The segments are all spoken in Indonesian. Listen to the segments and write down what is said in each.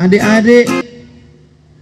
Adik-adik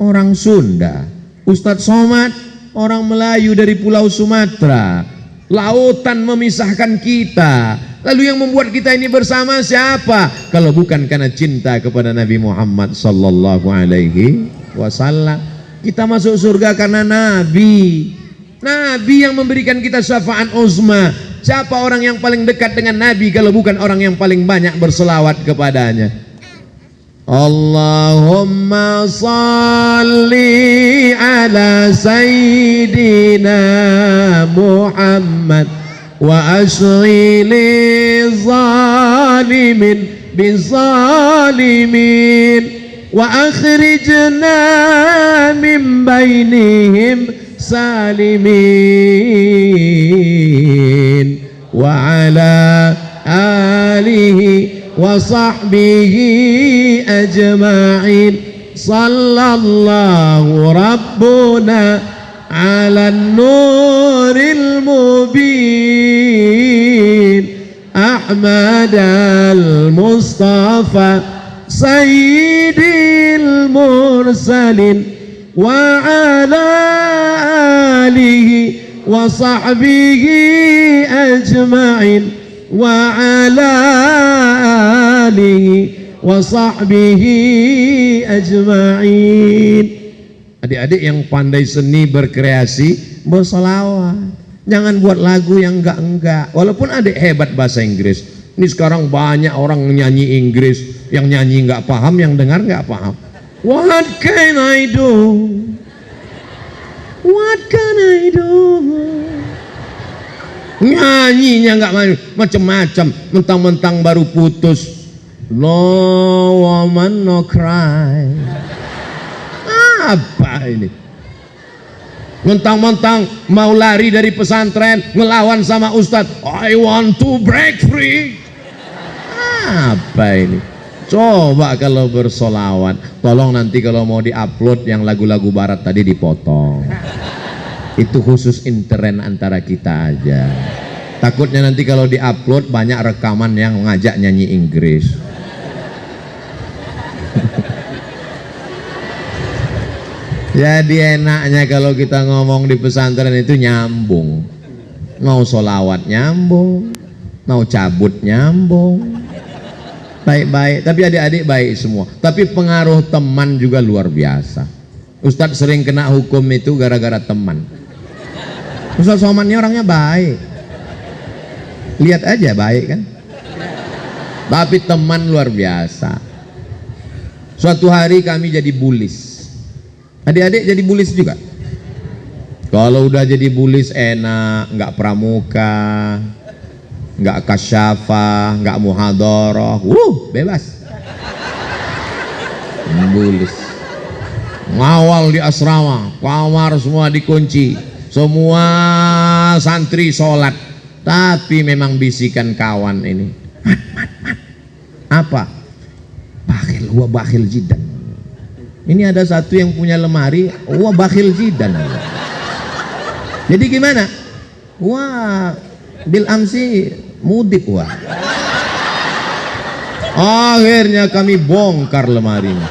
orang Sunda, Ustadz Somad orang Melayu dari Pulau Sumatera. Lautan memisahkan kita. Lalu yang membuat kita ini bersama siapa? Kalau bukan karena cinta kepada Nabi Muhammad sallallahu alaihi wasallam. Kita masuk surga karena Nabi. Nabi yang memberikan kita syafaat uzma. Siapa orang yang paling dekat dengan Nabi kalau bukan orang yang paling banyak berselawat kepadanya? Allahumma salli ala sayyidina Muhammad wa ashri li zalimin bizalimin wa akhrijna min bainihim salimin wa ala alihi wa sahbihi ajma'in. Sallallahu rabbuna ala nuril mubin Ahmad al-Mustafa sayyidil mursalin wa ala alihi wa sahbihi ajma'in wa ala alihi wa sahbihi ajma'in. Adik-adik yang pandai seni berkreasi, berselawat. Jangan buat lagu yang enggak-enggak. Walaupun adik hebat bahasa Inggris. Ini sekarang banyak orang nyanyi Inggris, yang nyanyi enggak paham, yang dengar enggak paham. What can I do? What can I do? Nyanyinya enggak macam-macam, mentang-mentang baru putus. No woman no cry. Apa ini? Mentang-mentang mau lari dari pesantren, ngelawan sama ustadz. I want to break free. Apa ini? Coba kalau bersolawat, tolong nanti kalau mau diupload yang lagu-lagu barat tadi dipotong. Itu khusus intern antara kita aja. Takutnya nanti kalau diupload banyak rekaman yang ngajak nyanyi Inggris. Jadi enaknya kalau kita ngomong di pesantren itu nyambung. Mau solawat nyambung, mau cabut nyambung. Baik-baik, tapi adik-adik baik semua. Tapi pengaruh teman juga luar biasa. Ustadz sering kena hukum itu gara-gara teman. Ustadz Somad ini orangnya baik. Lihat aja baik kan. Tapi teman luar biasa. Suatu hari kami jadi bulis. Adik-adik jadi bulis juga. Kalau udah jadi bulis enak, nggak pramuka, nggak kasyafah, nggak muhadharah, bebas. Bulis. Ngawal di asrama, kamar semua dikunci, semua santri sholat. Tapi memang bisikan kawan ini, mat. Apa? Bakhil, gua bakhil jidan. Ini ada satu yang punya lemari, wah bakhil jidan. Jadi gimana? Wah, bil amsi mudik wah. Akhirnya kami bongkar lemarinya.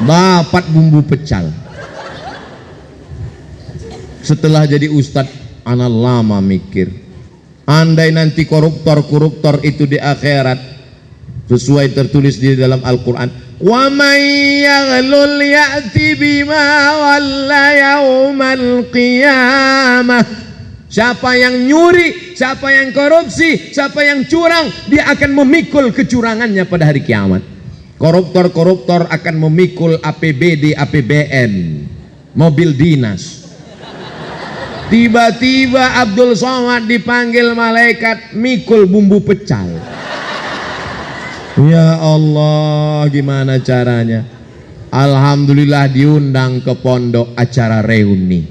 Dapat bumbu pecal. Setelah jadi ustadz, ana lama mikir. Andai nanti koruptor itu di akhirat, sesuai tertulis di dalam Al-Quran, wa may yaghlul ya'ti bima walla yaumal qiyamah. Siapa yang nyuri, siapa yang korupsi, siapa yang curang, dia akan memikul kecurangannya pada hari kiamat. Koruptor akan memikul APBD, APBN, mobil dinas. Tiba-tiba Abdul Somad dipanggil malaikat mikul bumbu pecal. Ya Allah, gimana caranya? Alhamdulillah diundang ke pondok acara reuni.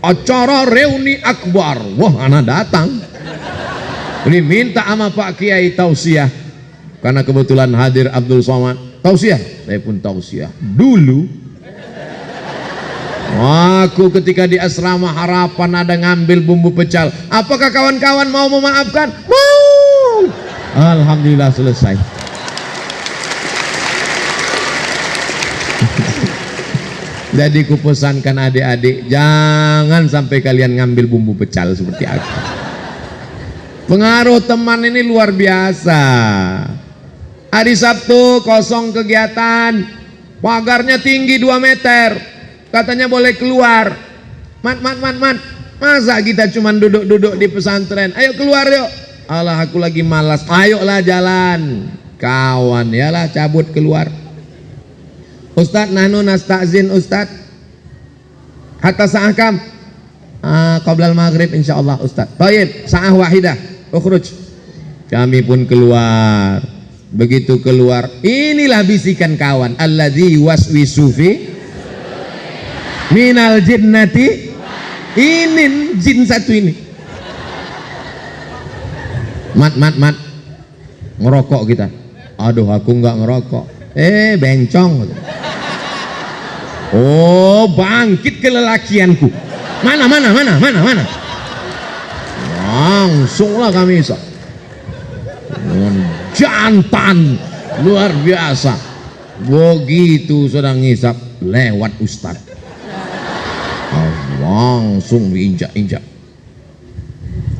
Acara reuni akbar. Wah, anak datang. Ini minta sama Pak Kiai tausiah. Karena kebetulan hadir Abdul Somad. Tausiah, saya pun tausiah. Dulu aku ketika di asrama Harapan ada ngambil bumbu pecal. Apakah kawan-kawan mau memaafkan? Mau. Alhamdulillah selesai. Jadi kupesankan adik-adik, jangan sampai kalian ngambil bumbu pecal seperti aku. Pengaruh teman ini luar biasa. Hari Sabtu kosong kegiatan, pagarnya tinggi 2 meter, katanya boleh keluar. Mat, masa kita cuma duduk-duduk di pesantren? Ayo keluar yuk. Alah aku lagi malas. Ayolah jalan. Kawan, yalah cabut keluar. Ustadz, nahnu nasta'zin Ustadz hatta sa'akam qoblal maghrib insyaallah Ustadz. Baik, sa'ah wahidah ukhruj. Kami pun keluar. Begitu keluar, inilah bisikan kawan, alladzi waswisu fi minal jinnati. Ini jin satu ini. Mat ngerokok kita. Aduh aku nggak ngerokok. Bencong. Oh, bangkit kelelakianku. Mana? Langsunglah kami jantan luar biasa. Begitu sedang ngisap, lewat Ustadz. Langsung diinjak-injak.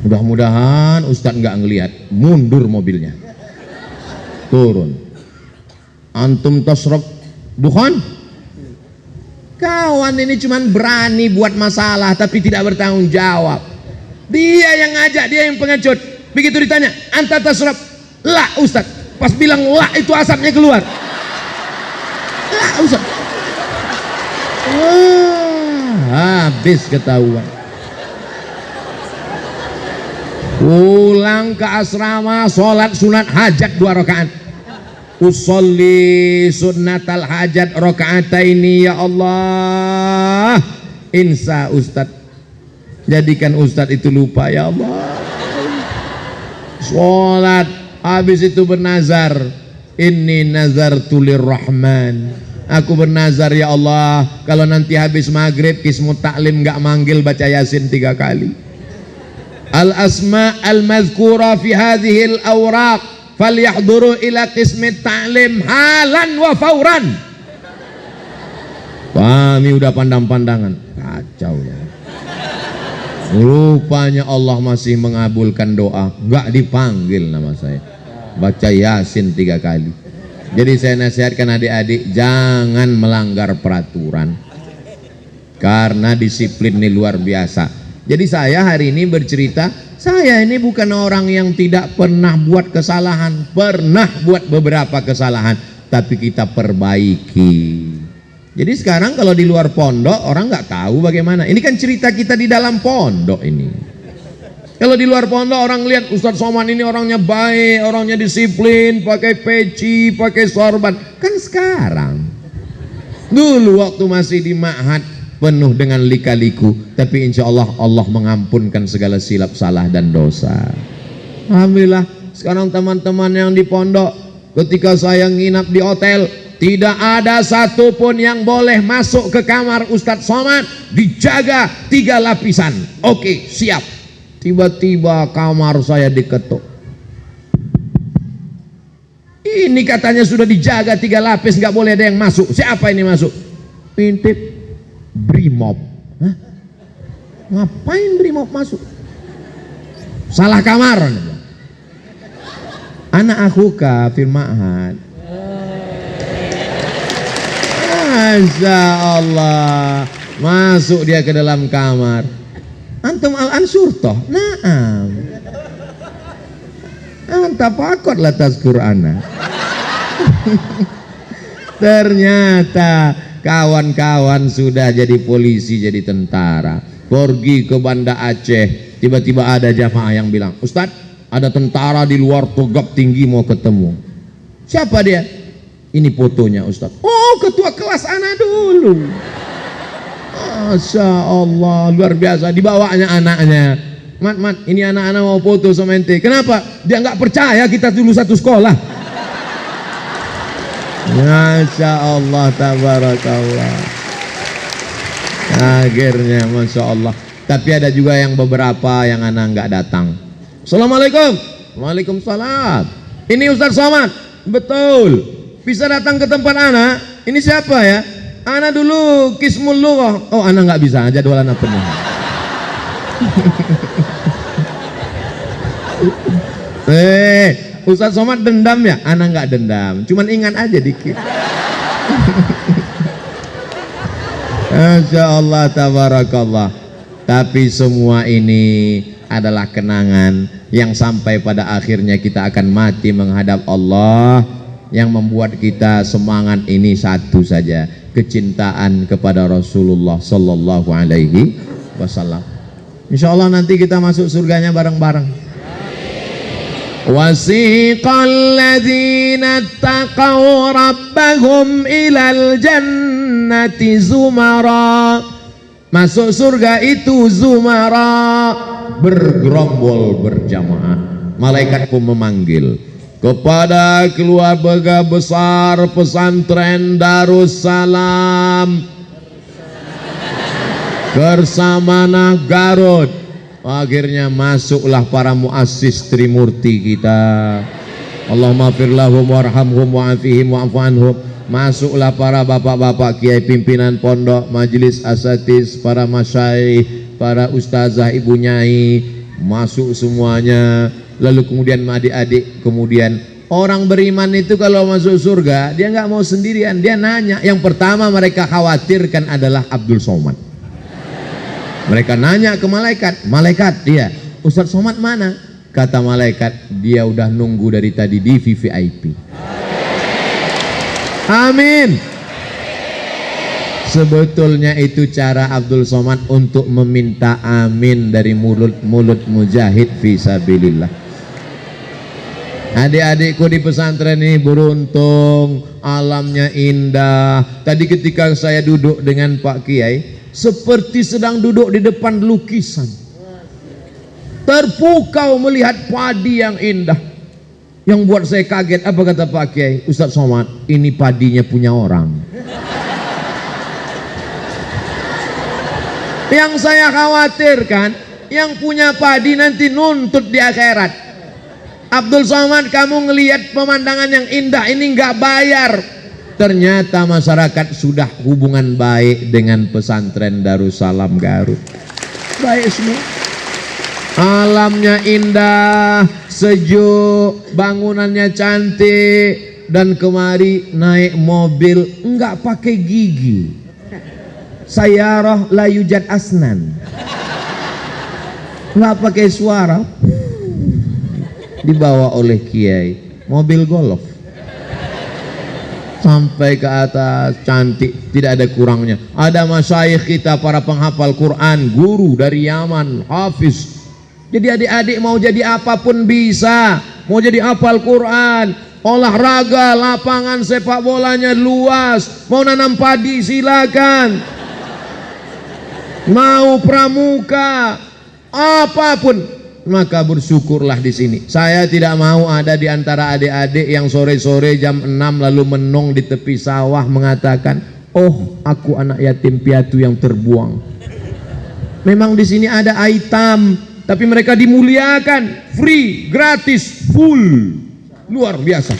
Mudah-mudahan Ustadz nggak ngelihat, mundur mobilnya, turun. Antum tasrab dukhan. Kawan ini cuman berani buat masalah tapi tidak bertanggung jawab. Dia yang ngajak, dia yang pengecut. Begitu ditanya, anta tasrab? La Ustaz. Pas bilang la itu asapnya keluar. La Ustaz. Wah, habis ketahuan. Pulang ke asrama, sholat sunat hajat 2 rakaat. Usolli sunnatal hajat rakaataini ya Allah. Insa Ustaz. Jadikan Ustaz itu lupa ya Allah. Sholat, habis itu bernazar. Inni nazartu lirrahman. Aku bernazar ya Allah, kalau nanti habis maghrib Kismu Taklim gak manggil baca Yasin 3 kali. Al asma al mazkura fi hadhil awraq falyahduru ila Qismi Taklim halan wa fauran. Kami udah pandang-pandangan, kacau ya. Rupanya Allah masih mengabulkan doa, nggak dipanggil nama saya. Baca Yasin 3 kali. Jadi saya nasihatkan adik-adik jangan melanggar peraturan, karena disiplin ini luar biasa. Jadi saya hari ini bercerita, saya ini bukan orang yang tidak pernah buat kesalahan, pernah buat beberapa kesalahan, tapi kita perbaiki. Jadi sekarang kalau di luar pondok orang nggak tahu bagaimana. Ini kan cerita kita di dalam pondok ini. Kalau di luar pondok orang lihat Ustadz Somad ini orangnya baik, orangnya disiplin, pakai peci, pakai sorban. Kan sekarang. Dulu waktu masih di ma'had penuh dengan lika-liku, tapi insya Allah Allah mengampunkan segala silap salah dan dosa. Alhamdulillah. Sekarang teman-teman yang di pondok, ketika saya nginap di hotel, tidak ada satupun yang boleh masuk ke kamar Ustadz Somad, dijaga 3 lapisan. Oke, siap. Tiba-tiba kamar saya diketuk. Ini katanya sudah dijaga 3 lapis, nggak boleh ada yang masuk. Siapa ini masuk? Pintip Brimob. Hah? Ngapain Brimob masuk? Salah kamar. Anak akhuka fil ma'had. Masya Allah, masuk dia ke dalam kamar. Antum al-ansur toh? Naam. Anta pakot latas Qur'ana. Ternyata kawan-kawan sudah jadi polisi, jadi tentara. Pergi ke Banda Aceh, tiba-tiba ada jamaah yang bilang, Ustadz, ada tentara di luar Togab Tinggi mau ketemu. Siapa dia? Ini fotonya Ustadz. Oh, ketua kelas anak dulu. Masya Allah, luar biasa. Dibawanya anaknya. Mat, ini anak-anak mau foto sama ente. Kenapa? Dia nggak percaya kita dulu satu sekolah. Masya Allah, tabarakallah. Akhirnya, Masya Allah. Tapi ada juga yang beberapa yang anak nggak datang. Assalamualaikum. Waalaikumsalam. Ini Ustadz Somad. Betul. Bisa datang ke tempat anak. Ini siapa ya? Ana dulu kismul lughah. Oh, ana nggak bisa, jadwal ana penuh. Ustadz Somad dendam ya? Ana nggak dendam, cuman ingat aja dikit. Masya Allah, tabarakallah. Tapi semua ini adalah kenangan yang sampai pada akhirnya kita akan mati menghadap Allah. Yang membuat kita semangat ini satu saja, kecintaan kepada Rasulullah Sallallahu Alaihi Wasallam. Insya Allah nanti kita masuk surganya bareng-bareng. Wasiqal ladzina taqaw rabbahum ilal jannati zumara. Masuk surga itu zumara, bergerombol berjamaah. Malaikat pun memanggil kepada keluarga besar pesantren Darussalam Kersamana Garut. Akhirnya masuklah para muassis Trimurti kita. Allahumma fir lahum warhamhum wa'afihim wa'fu anhum. Masuklah para bapak-bapak kiai pimpinan pondok, majelis asatiz, para masyayikh, para ustazah, ibu nyai, masuk semuanya. Lalu kemudian adik-adik, kemudian orang beriman itu kalau masuk surga dia nggak mau sendirian, dia nanya. Yang pertama mereka khawatirkan adalah Abdul Somad. Mereka nanya ke malaikat, malaikat dia, Ustadz Somad mana? Kata malaikat, dia udah nunggu dari tadi di VVIP. Amin. Sebetulnya itu cara Abdul Somad untuk meminta amin dari mulut mujahid fisabilillah. Adik-adikku di pesantren ini beruntung, alamnya indah. Tadi ketika saya duduk dengan Pak Kiai, seperti sedang duduk di depan lukisan. Terpukau melihat padi yang indah. Yang buat saya kaget, apa kata Pak Kiai? Ustadz Somad, ini padinya punya orang. Yang saya khawatirkan, yang punya padi nanti nuntut di akhirat. Abdul Somad, kamu ngelihat pemandangan yang indah ini nggak bayar. Ternyata masyarakat sudah hubungan baik dengan pesantren Darussalam Garut. Baik semua. Alamnya indah, sejuk, bangunannya cantik, dan kemari naik mobil nggak pakai gigi. Sayyarah la yujad asnan. Nggak pakai suara. Dibawa oleh kiai, mobil golf sampai ke atas, cantik, tidak ada kurangnya. Ada masyayikh kita, para penghafal Quran, guru dari Yaman, hafiz. Jadi adik-adik mau jadi apapun bisa, mau jadi hafal Quran, olahraga, lapangan sepak bolanya luas, mau nanam padi silakan, mau pramuka, apapun. Maka bersyukurlah di sini. Saya tidak mau ada di antara adik-adik yang sore-sore jam 6 lalu menong di tepi sawah mengatakan, "Oh, aku anak yatim piatu yang terbuang." Memang di sini ada aitam, tapi mereka dimuliakan, free, gratis, full, luar biasa.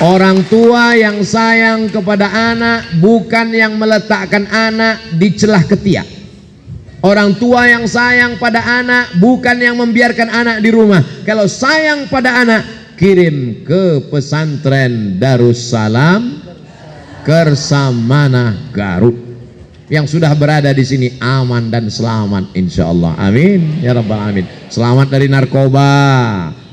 Orang tua yang sayang kepada anak bukan yang meletakkan anak di celah ketiak. Orang tua yang sayang pada anak bukan yang membiarkan anak di rumah. Kalau sayang pada anak, kirim ke pesantren Darussalam Kersamana Garut. Yang sudah berada di sini aman dan selamat insyaallah. Amin ya rabbal alamin. Selamat dari narkoba,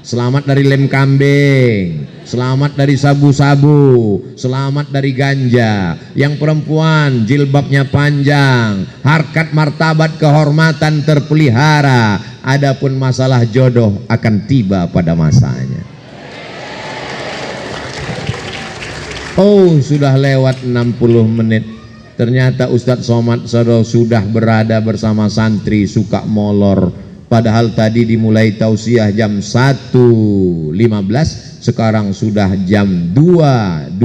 selamat dari lem kambing, selamat dari sabu-sabu, selamat dari ganja. Yang perempuan jilbabnya panjang, harkat martabat kehormatan terpelihara. Adapun masalah jodoh akan tiba pada masanya. Oh, sudah lewat 60 menit. Ternyata Ustadz Somad sudah berada bersama santri suka molor. Padahal tadi dimulai tausiah jam 1.15, sekarang sudah jam 2.25,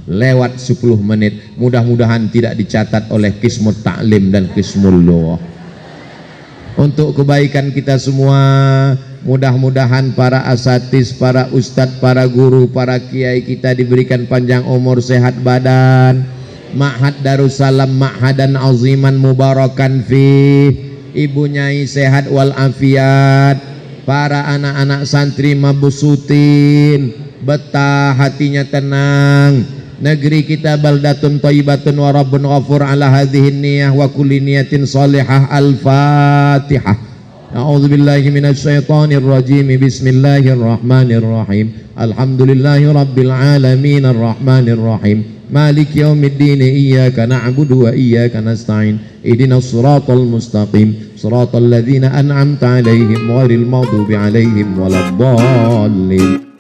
lewat 10 menit. Mudah-mudahan tidak dicatat oleh Qismut Ta'lim dan Qismul Lughah. Untuk kebaikan kita semua, Mudah-mudahan para asatiz, para ustadz, para guru, para kiai kita diberikan panjang umur, sehat badan. Ma'had Darussalam ma'hadan aziman mubarakan fi. Ibu Nyai sehat wal afiat. Para anak-anak santri mabusutin, betah hatinya tenang. Negeri kita baldatun thayyibatun wa rabbun ghafur ala hadhihi niyah wa kulli niyatin salihah. Al-Fatihah. A'udzu billahi minasy syaithanir rajim. Bismillahirrahmanirrahim. Alhamdulillahi rabbil alamin arrahmanir rahim. Maliki yaumiddin. Iyyaka na'budu wa iyyaka nasta'in. Ihdinas siratal mustaqim. Siratal ladzina an'amta 'alaihim ghairil maghdubi 'alaihim waladdallin.